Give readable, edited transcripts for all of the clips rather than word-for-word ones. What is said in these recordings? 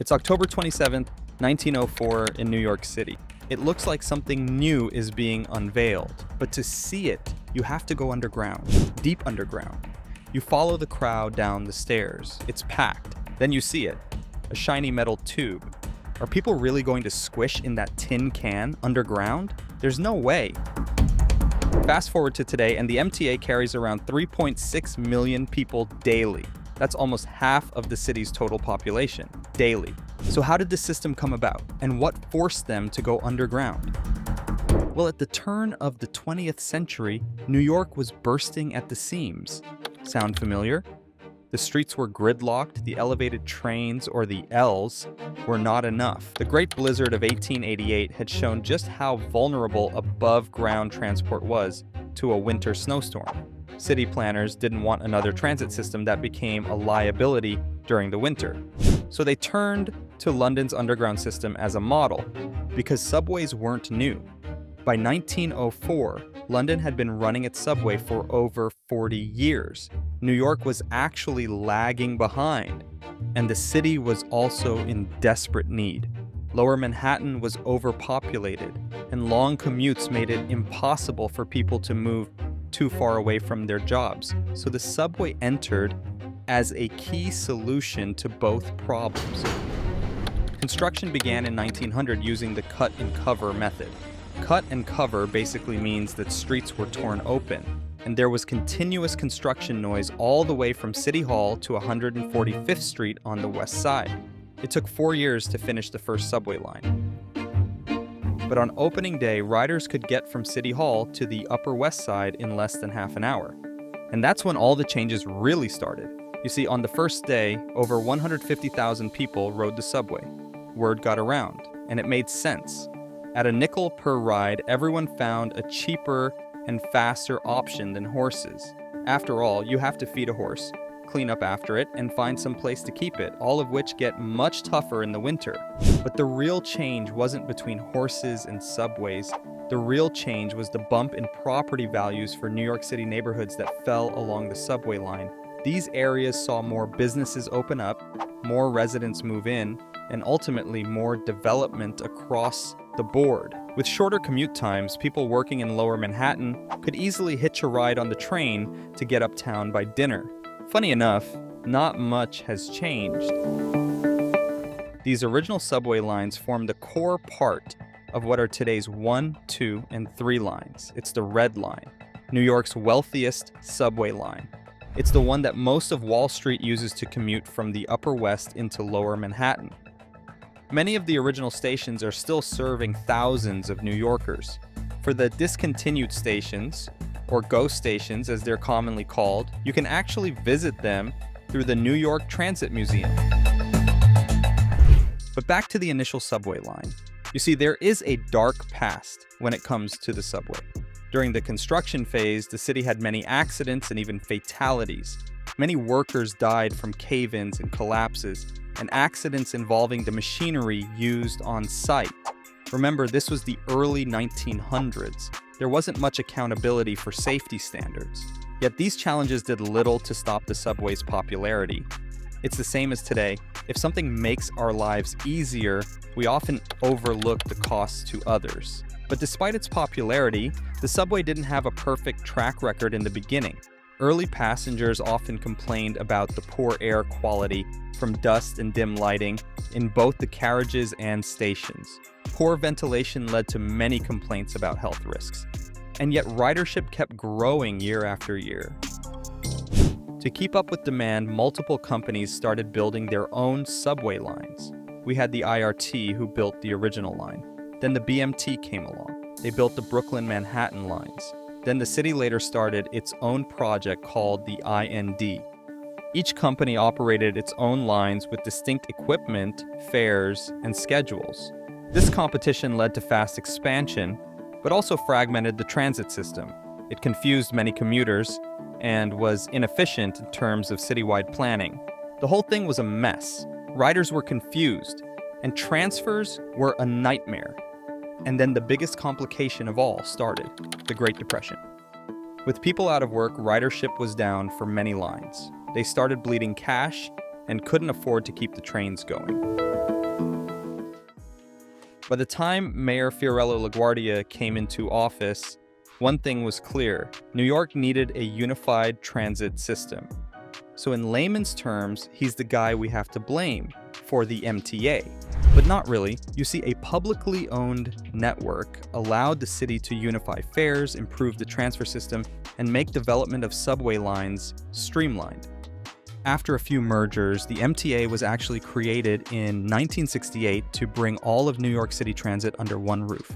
It's October 27th, 1904 in New York City. It looks like something new is being unveiled, but to see it, you have to go underground, deep underground. You follow the crowd down the stairs. It's packed. Then you see it, a shiny metal tube. Are people really going to squish in that tin can underground? There's no way. Fast forward to today, and the MTA carries around 3.6 million people daily. That's almost half of the city's total population, daily. So how did this system come about, and what forced them to go underground? Well, at the turn of the 20th century, New York was bursting at the seams. Sound familiar? The streets were gridlocked, the elevated trains, or the Ls, were not enough. The Great Blizzard of 1888 had shown just how vulnerable above-ground transport was to a winter snowstorm. City planners didn't want another transit system that became a liability during the winter. So they turned to London's underground system as a model, because subways weren't new. By 1904, London had been running its subway for over 40 years. New York was actually lagging behind, and the city was also in desperate need. Lower Manhattan was overpopulated, and long commutes made it impossible for people to move too far away from their jobs. So the subway entered as a key solution to both problems. Construction began in 1900 using the cut and cover method. Cut and cover basically means that streets were torn open, and there was continuous construction noise all the way from City Hall to 145th Street on the west side. It took 4 years to finish the first subway line. But on opening day, riders could get from City Hall to the Upper West Side in less than half an hour. And that's when all the changes really started. You see, on the first day, over 150,000 people rode the subway. Word got around, and it made sense. At a nickel per ride, everyone found a cheaper and faster option than horses. After all, you have to feed a horse, clean up after it, and find some place to keep it, all of which get much tougher in the winter. But the real change wasn't between horses and subways. The real change was the bump in property values for New York City neighborhoods that fell along the subway line. These areas saw more businesses open up, more residents move in, and ultimately more development across the board. With shorter commute times, people working in Lower Manhattan could easily hitch a ride on the train to get uptown by dinner. Funny enough, not much has changed. These original subway lines form the core part of what are today's 1, 2, and 3 lines. It's the Red Line, New York's wealthiest subway line. It's the one that most of Wall Street uses to commute from the Upper West into Lower Manhattan. Many of the original stations are still serving thousands of New Yorkers. For the discontinued stations, or ghost stations as they're commonly called, you can actually visit them through the New York Transit Museum. But back to the initial subway line. You see, there is a dark past when it comes to the subway. During the construction phase, the city had many accidents and even fatalities. Many workers died from cave-ins and collapses, and accidents involving the machinery used on site. Remember, this was the early 1900s. There wasn't much accountability for safety standards. Yet these challenges did little to stop the subway's popularity. It's the same as today. If something makes our lives easier, we often overlook the costs to others. But despite its popularity, the subway didn't have a perfect track record in the beginning. Early passengers often complained about the poor air quality from dust and dim lighting in both the carriages and stations. Poor ventilation led to many complaints about health risks. And yet ridership kept growing year after year. To keep up with demand, multiple companies started building their own subway lines. We had the IRT, who built the original line. Then the BMT came along. They built the Brooklyn-Manhattan lines. Then the city later started its own project called the IND. Each company operated its own lines with distinct equipment, fares, and schedules. This competition led to fast expansion, but also fragmented the transit system. It confused many commuters and was inefficient in terms of citywide planning. The whole thing was a mess. Riders were confused, and transfers were a nightmare. And then the biggest complication of all started, the Great Depression. With people out of work, ridership was down for many lines. They started bleeding cash and couldn't afford to keep the trains going. By the time Mayor Fiorello LaGuardia came into office, one thing was clear: New York needed a unified transit system. So in layman's terms, he's the guy we have to blame for the MTA. But not really. You see, a publicly owned network allowed the city to unify fares, improve the transfer system, and make development of subway lines streamlined. After a few mergers, the MTA was actually created in 1968 to bring all of New York City transit under one roof.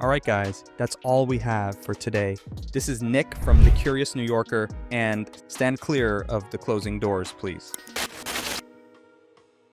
All right, guys, that's all we have for today. This is Nick from The Curious New Yorker, and stand clear of the closing doors, please.